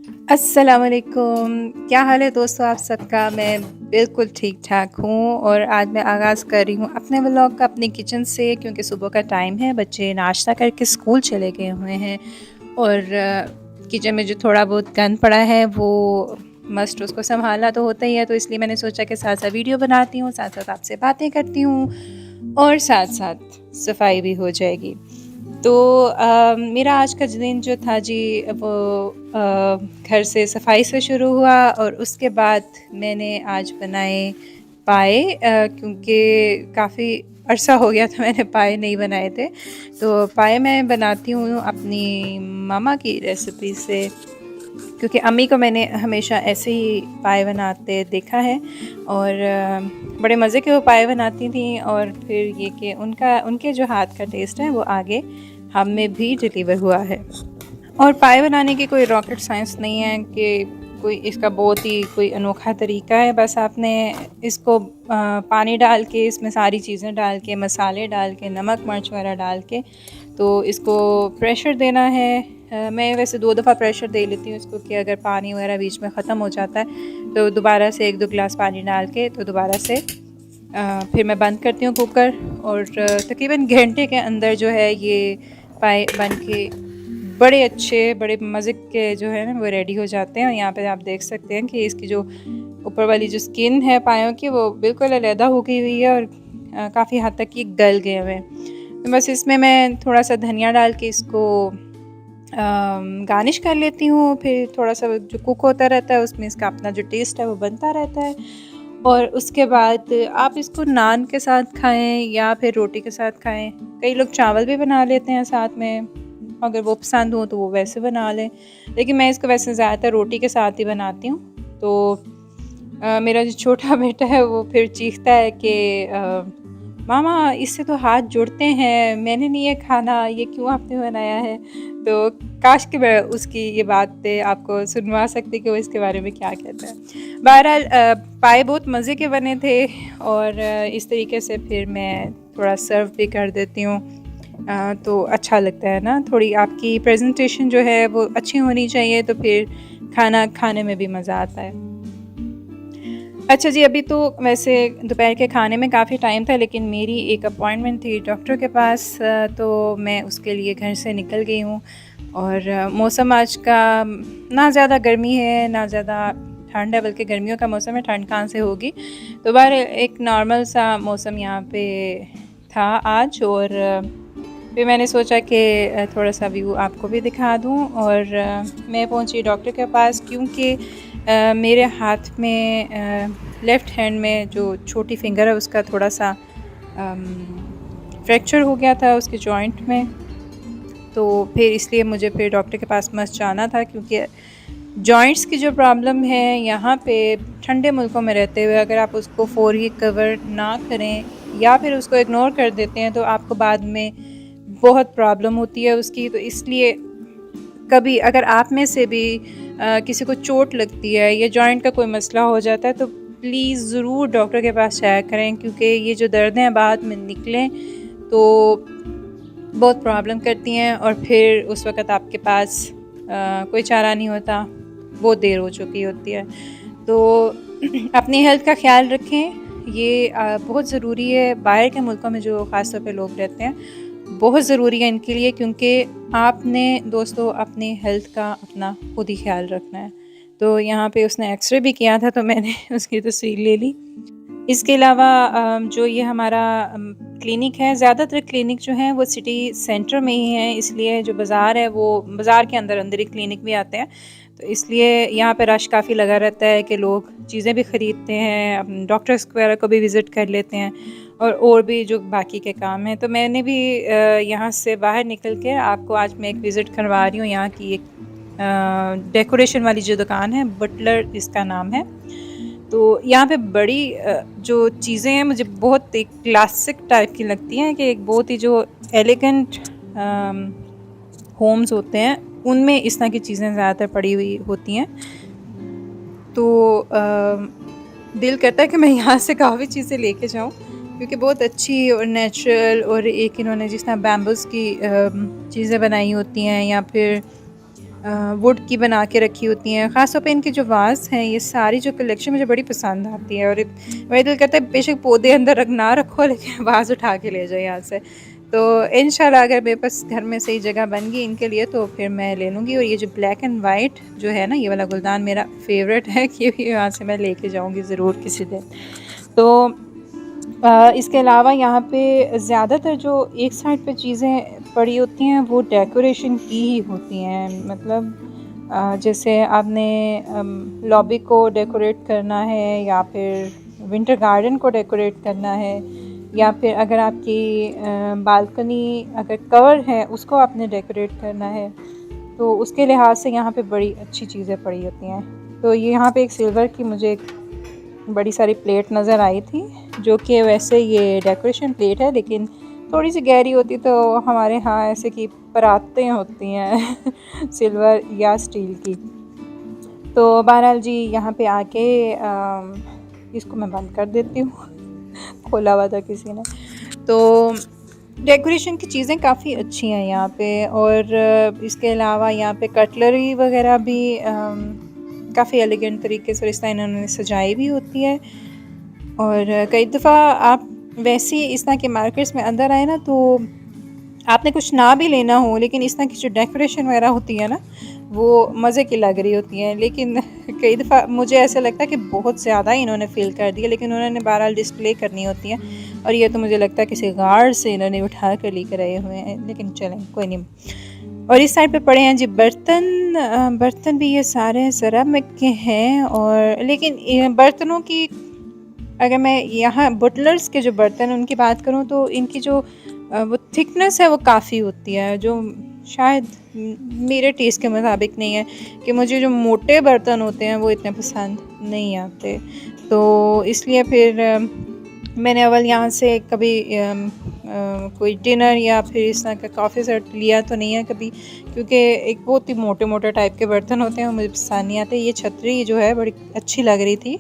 अस्सलामुअलैकुम, क्या हाल है दोस्तों आप सबका? मैं बिल्कुल ठीक-ठाक हूँ और आज मैं आगाज़ कर रही हूँ अपने व्लॉग का अपनी किचन से क्योंकि सुबह का टाइम है, बच्चे नाश्ता करके स्कूल चले गए हुए हैं और किचन में जो थोड़ा बहुत गंद पड़ा है वो मस्ट उसको सँभालना तो होता ही है, तो इसलिए मैंने सोचा कि साथ-साथ वीडियो बनाती हूँ, साथ-साथ आपसे बातें करती हूँ और साथ-साथ सफाई भी हो जाएगी। तो मेरा आज का दिन जो था जी वो घर से सफाई से शुरू हुआ और उसके बाद मैंने आज बनाए पाए क्योंकि काफ़ी अरसा हो गया था मैंने पाए नहीं बनाए थे। तो पाए मैं बनाती हूँ अपनी मामा की रेसिपी से क्योंकि अम्मी को मैंने हमेशा ऐसे ही पाए बनाते देखा है और बड़े मज़े के वो पाए बनाती थीं और फिर ये कि उनके जो हाथ का टेस्ट है वो आगे हम में भी डिलीवर हुआ है। और पाए बनाने की कोई रॉकेट साइंस नहीं है कि कोई इसका बहुत ही कोई अनोखा तरीका है, बस आपने इसको पानी डाल के इसमें सारी चीज़ें डाल के मसाले डाल के नमक मिर्च वगैरह डाल के तो इसको प्रेशर देना है। मैं वैसे 2 दफ़ा प्रेशर दे लेती हूँ इसको कि अगर पानी वगैरह बीच में ख़त्म हो जाता है तो दोबारा से 1-2 गिलास पानी डाल के तो दोबारा से फिर मैं बंद करती हूँ कुकर और तकरीबन घंटे के अंदर जो है ये पाए बन के बड़े अच्छे बड़े मज़े के जो है ना वो रेडी हो जाते हैं। और यहाँ पे आप देख सकते हैं कि इसकी जो ऊपर वाली जो स्किन है पायों की वो बिल्कुल अलहदा हो गई हुई है और काफ़ी हद तक ये गल गए हुए हैं। तो बस इसमें मैं थोड़ा सा धनिया डाल के इसको गार्निश कर लेती हूँ। फिर थोड़ा सा जो कुक होता रहता है उसमें इसका अपना जो टेस्ट है वो बनता रहता है और उसके बाद आप इसको नान के साथ खाएं या फिर रोटी के साथ खाएं। कई लोग चावल भी बना लेते हैं साथ में, अगर वो पसंद हो तो वो वैसे बना लें, लेकिन मैं इसको वैसे ज़्यादातर रोटी के साथ ही बनाती हूँ। तो मेरा जो छोटा बेटा है वो फिर चीखता है कि मामा इससे तो हाथ जुड़ते हैं, मैंने नहीं ये खाना, ये क्यों आपने बनाया है? तो काश कि मैं उसकी ये बातें आपको सुनवा सकती कि वो इसके बारे में क्या कहता है। बहरहाल पाए बहुत मज़े के बने थे और इस तरीके से फिर मैं थोड़ा सर्व भी कर देती हूँ। तो अच्छा लगता है ना, थोड़ी आपकी प्रेजेंटेशन जो है वो अच्छी होनी चाहिए तो फिर खाना खाने में भी मज़ा आता है। अच्छा जी, अभी तो वैसे दोपहर के खाने में काफ़ी टाइम था लेकिन मेरी एक अपॉइंटमेंट थी डॉक्टर के पास, तो मैं उसके लिए घर से निकल गई हूँ और मौसम आज का ना ज़्यादा गर्मी है ना ज़्यादा ठंड है, बल्कि गर्मियों का मौसम है, ठंड कहाँ से होगी। तो बाहर एक नॉर्मल सा मौसम यहाँ पे था आज और फिर मैंने सोचा कि थोड़ा सा व्यू आपको भी दिखा दूँ और मैं पहुँची डॉक्टर के पास क्योंकि मेरे हाथ में लेफ़्ट हैंड में जो छोटी फिंगर है उसका थोड़ा सा फ्रैक्चर हो गया था उसके जॉइंट में। तो फिर इसलिए मुझे फिर डॉक्टर के पास मस्ट जाना था क्योंकि जॉइंट्स की जो प्रॉब्लम है यहाँ पे ठंडे मुल्कों में रहते हुए अगर आप उसको फ़ौरी कवर ना करें या फिर उसको इग्नोर कर देते हैं तो आपको बाद में बहुत प्रॉब्लम होती है उसकी। तो इसलिए कभी अगर आप में से भी किसी को चोट लगती है या जॉइंट का कोई मसला हो जाता है तो प्लीज़ ज़रूर डॉक्टर के पास जाया करें क्योंकि ये जो दर्द हैं बाद में निकलें तो बहुत प्रॉब्लम करती हैं और फिर उस वक़्त आपके पास कोई चारा नहीं होता, बहुत देर हो चुकी होती है। तो अपनी हेल्थ का ख़्याल रखें, ये बहुत ज़रूरी है। बाहर के मुल्कों में जो ख़ास तौर पे लोग रहते हैं बहुत ज़रूरी है इनके लिए क्योंकि आपने दोस्तों अपनी हेल्थ का अपना खुद ही ख्याल रखना है। तो यहाँ पे उसने एक्सरे भी किया था तो मैंने उसकी तस्वीर ले ली। इसके अलावा जो ये हमारा क्लिनिक है, ज़्यादातर क्लिनिक जो हैं वो सिटी सेंटर में ही हैं, इसलिए जो बाज़ार है वो बाज़ार के अंदर ही क्लिनिक भी आते हैं। तो इसलिए यहाँ पे रश काफ़ी लगा रहता है कि लोग चीज़ें भी ख़रीदते हैं, डॉक्टर्स वगैरह को भी विज़िट कर लेते हैं और भी जो बाकी के काम हैं। तो मैंने भी यहाँ से बाहर निकल के आपको आज मैं एक विज़िट करवा रही हूँ यहाँ की एक डेकोरेशन वाली जो दुकान है, बटलर इसका नाम है। तो यहाँ पे बड़ी जो चीज़ें हैं मुझे बहुत एक क्लासिक टाइप की लगती हैं कि एक बहुत ही जो एलिगेंट होम्स होते हैं उनमें इस तरह की चीज़ें ज़्यादातर पड़ी हुई होती हैं। तो दिल करता है कि मैं यहाँ से काफ़ी चीज़ें लेके जाऊँ क्योंकि बहुत अच्छी और नेचुरल और एक इन्होंने जिस तरह बैम्बूस की चीज़ें बनाई होती हैं या फिर वुड की बना के रखी होती हैं। ख़ास तौर पे इनके जो वाज़ हैं, ये सारी जो कलेक्शन मुझे बड़ी पसंद आती है। और मेरा दिल करता है बेशक पौधे अंदर ना रखो, लेकिन वाज़ उठा के ले जाओ यहाँ से। तो इंशाल्लाह अगर मेरे पास घर में सही जगह बन गई इनके लिए तो फिर मैं ले लूँगी। और ये जो ब्लैक एंड वाइट जो है ना, ये वाला गुलदान मेरा फ़ेवरेट है कि यहाँ से मैं लेके जाऊँगी ज़रूर किसी दिन। तो इसके अलावा यहाँ पे ज़्यादातर जो एक साइड पे चीज़ें पड़ी होती हैं वो डेकोरेशन की ही होती हैं। मतलब जैसे आपने लॉबी को डेकोरेट करना है, या फिर विंटर गार्डन को डेकोरेट करना है, या फिर अगर आपकी बालकनी अगर कवर है उसको आपने डेकोरेट करना है, तो उसके लिहाज से यहाँ पे बड़ी अच्छी चीज़ें पड़ी होती हैं। तो ये यहाँ पे एक सिल्वर की मुझे एक बड़ी सारी प्लेट नज़र आई थी, जो कि वैसे ये डेकोरेशन प्लेट है लेकिन थोड़ी सी गहरी होती। तो हमारे यहाँ ऐसे की परातें होती हैं सिल्वर या स्टील की। तो बहरहाल जी यहाँ पे आके इसको मैं बंद कर देती हूँ खोला हुआ था किसी ने। तो डेकोरेशन की चीज़ें काफ़ी अच्छी हैं यहाँ पे। और इसके अलावा यहाँ पे कटलरी वगैरह भी काफ़ी एलिगेंट तरीके से इस तरह इन्होंने सजाई भी होती है। और कई दफ़ा आप वैसे इस तरह के मार्केट्स में अंदर आए ना, तो आपने कुछ ना भी लेना हो, लेकिन इस तरह की जो डेकोरेशन वगैरह होती है ना, वो मज़े की लग रही होती हैं। लेकिन कई दफ़ा मुझे ऐसा लगता है कि बहुत ज़्यादा ही इन्होंने फ़िल कर दिया, लेकिन उन्होंने बहरहाल डिस्प्ले करनी होती हैं। और ये तो मुझे लगता है किसी गार्ड से इन्होंने उठा कर लेकर आए हुए हैं, लेकिन चलें कोई नहीं। और इस साइड पे पड़े हैं जी बर्तन। बर्तन भी ये सारे सेरामिक के हैं। और लेकिन बर्तनों की अगर मैं यहाँ बुटलर्स के जो बर्तन उनकी बात करूँ, तो इनकी जो वो थिकनेस है वो काफ़ी होती है, जो शायद मेरे टेस्ट के मुताबिक नहीं है। कि मुझे जो मोटे बर्तन होते हैं वो इतने पसंद नहीं आते। तो इसलिए फिर मैंने अव्वल यहाँ से कभी कोई डिनर या फिर इस तरह का कॉफ़ी सेट लिया तो नहीं है कभी, क्योंकि एक बहुत ही मोटे मोटे टाइप के बर्तन होते हैं, मुझे पसंद नहीं आते। ये छतरी जो है बड़ी अच्छी लग रही थी,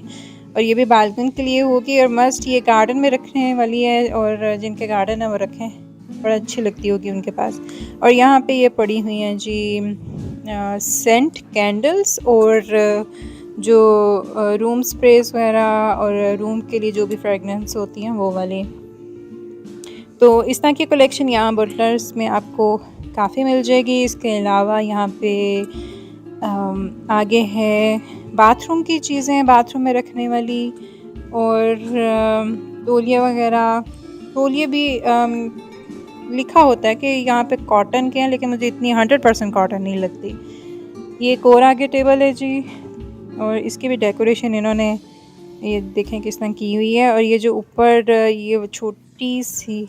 और ये भी बालकनी के लिए होगी, और मस्ट ये गार्डन में रखने वाली है। और जिनके गार्डन है वो रखें, बड़ा अच्छी लगती होगी उनके पास। और यहाँ पे ये पड़ी हुई हैं जी सेंट कैंडल्स, और जो रूम स्प्रेस वगैरह और रूम के लिए जो भी फ्रेगनेंस होती हैं वो वाली। तो इस तरह की कलेक्शन यहाँ बुटलर्स में आपको काफ़ी मिल जाएगी। इसके अलावा यहाँ पे आगे है बाथरूम की चीज़ें, बाथरूम में रखने वाली। और तौलिए वगैरह, तौलिए भी लिखा होता है कि यहाँ पे कॉटन के हैं, लेकिन मुझे इतनी 100% कॉटन नहीं लगती। ये एक और आगे टेबल है जी, और इसकी भी डेकोरेशन इन्होंने ये देखें किस तरह की हुई है। और ये जो ऊपर ये छोटी सी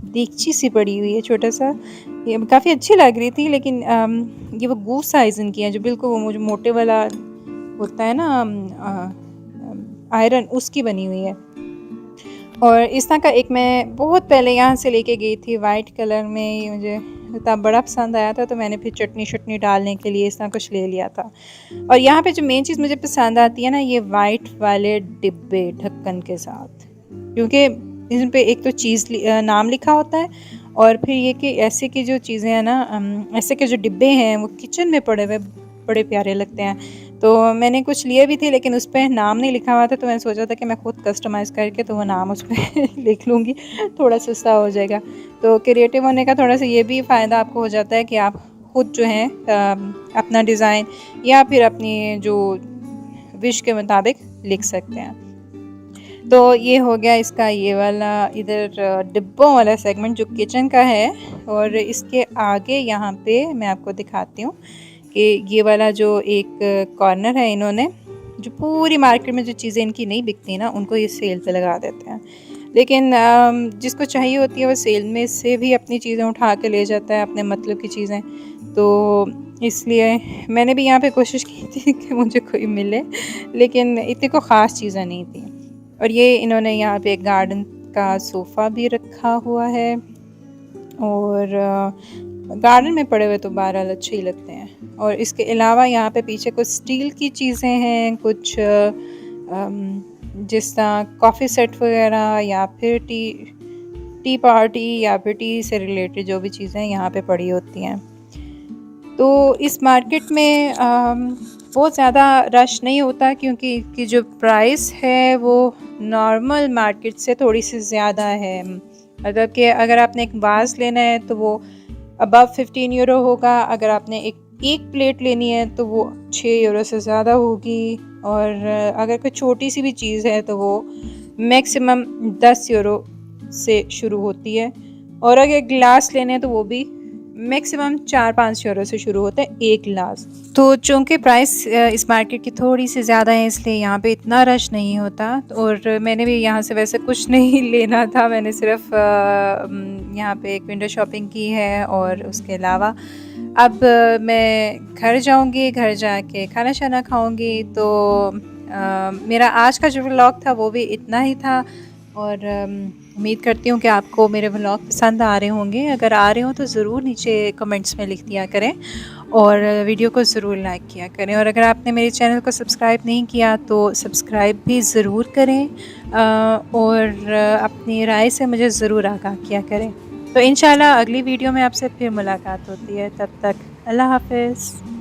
देगची सी पड़ी हुई है, छोटा सा, ये काफ़ी अच्छी लग रही थी। लेकिन ये वो गूस साइज़ इनकी है, जो बिल्कुल वो मुझे मोटे वाला होता है ना आयरन, उसकी बनी हुई है। और इस तरह का एक मैं बहुत पहले यहाँ से लेके गई थी वाइट कलर में, ये मुझे इतना बड़ा पसंद आया था, तो मैंने फिर चटनी शटनी डालने के लिए इस तरह कुछ ले लिया था। और यहाँ पे जो मेन चीज़ मुझे पसंद आती है ना, ये वाइट वाले डिब्बे ढक्कन के साथ, क्योंकि इन पे एक तो चीज़ नाम लिखा होता है, और फिर ये कि ऐसे की जो चीज़ें हैं ना, ऐसे के जो डिब्बे हैं वो किचन में पड़े हुए बड़े प्यारे लगते हैं। तो मैंने कुछ लिए भी थे, लेकिन उस पर नाम नहीं लिखा हुआ था, तो मैंने सोचा था कि मैं खुद कस्टमाइज़ करके तो वो नाम उस पर लिख लूँगी, थोड़ा सस्ता हो जाएगा। तो क्रिएटिव होने का थोड़ा सा ये भी फ़ायदा आपको हो जाता है कि आप खुद जो है अपना डिज़ाइन या फिर अपनी जो विश के मुताबिक लिख सकते हैं। तो ये हो गया इसका ये वाला इधर डिब्बों वाला सेगमेंट जो किचन का है। और इसके आगे यहाँ पे मैं आपको दिखाती हूँ कि ये वाला जो एक कॉर्नर है, इन्होंने जो पूरी मार्केट में जो चीज़ें इनकी नहीं बिकती ना, उनको ये सेल पे लगा देते हैं। लेकिन जिसको चाहिए होती है वो सेल में से भी अपनी चीज़ें उठा के ले जाता है, अपने मतलब की चीज़ें। तो इसलिए मैंने भी यहाँ पे कोशिश की थी कि मुझे कोई मिले, लेकिन इतनी कोई ख़ास चीज़ें नहीं थी। और ये इन्होंने यहाँ पे एक गार्डन का सोफ़ा भी रखा हुआ है, और गार्डन में पड़े हुए तो बहरहाल अच्छे ही लगते हैं। और इसके अलावा यहाँ पे पीछे कुछ स्टील की चीज़ें हैं, कुछ जिस तरह कॉफ़ी सेट वगैरह, या फिर टी पार्टी, या फिर टी से रिलेटेड जो भी चीज़ें यहाँ पे पड़ी होती हैं। तो इस मार्केट में बहुत ज़्यादा रश नहीं होता क्योंकि इसकी जो प्राइस है वो नॉर्मल मार्केट से थोड़ी-सी ज़्यादा है। मतलब कि अगर आपने एक वाज़ लेना है तो वो अबव 15 यूरो होगा, अगर आपने एक प्लेट लेनी है तो वो 6 यूरो से ज़्यादा होगी, और अगर कोई छोटी-सी भी चीज़ है तो वो मैक्सिमम 10 यूरो से शुरू होती है, और अगर ग्लास लेने हैं तो वो भी मैक्सिमम 4-5 यूरो से शुरू होता है एक ग्लास। तो चूँकि प्राइस इस मार्केट की थोड़ी-सी ज़्यादा है, इसलिए यहाँ पे इतना रश नहीं होता, और मैंने भी यहाँ से वैसे कुछ नहीं लेना था, मैंने सिर्फ़ यहाँ पे एक विंडो शॉपिंग की है, और उसके अलावा अब मैं घर जाऊँगी, घर जाके खाना-शाना खाऊँगी। तो मेरा आज का जो व्लॉग था वो भी इतना ही था, और उम्मीद करती हूँ कि आपको मेरे व्लॉग पसंद आ रहे होंगे। अगर आ रहे हों तो ज़रूर नीचे कमेंट्स में लिख दिया करें, और वीडियो को ज़रूर लाइक किया करें, और अगर आपने मेरे चैनल को सब्सक्राइब नहीं किया तो सब्सक्राइब भी ज़रूर करें, और अपनी राय से मुझे ज़रूर आगाह किया करें। तो इंशाल्लाह अगली वीडियो में आपसे फिर मुलाकात होती है, तब तक अल्लाह हाफ़िज़।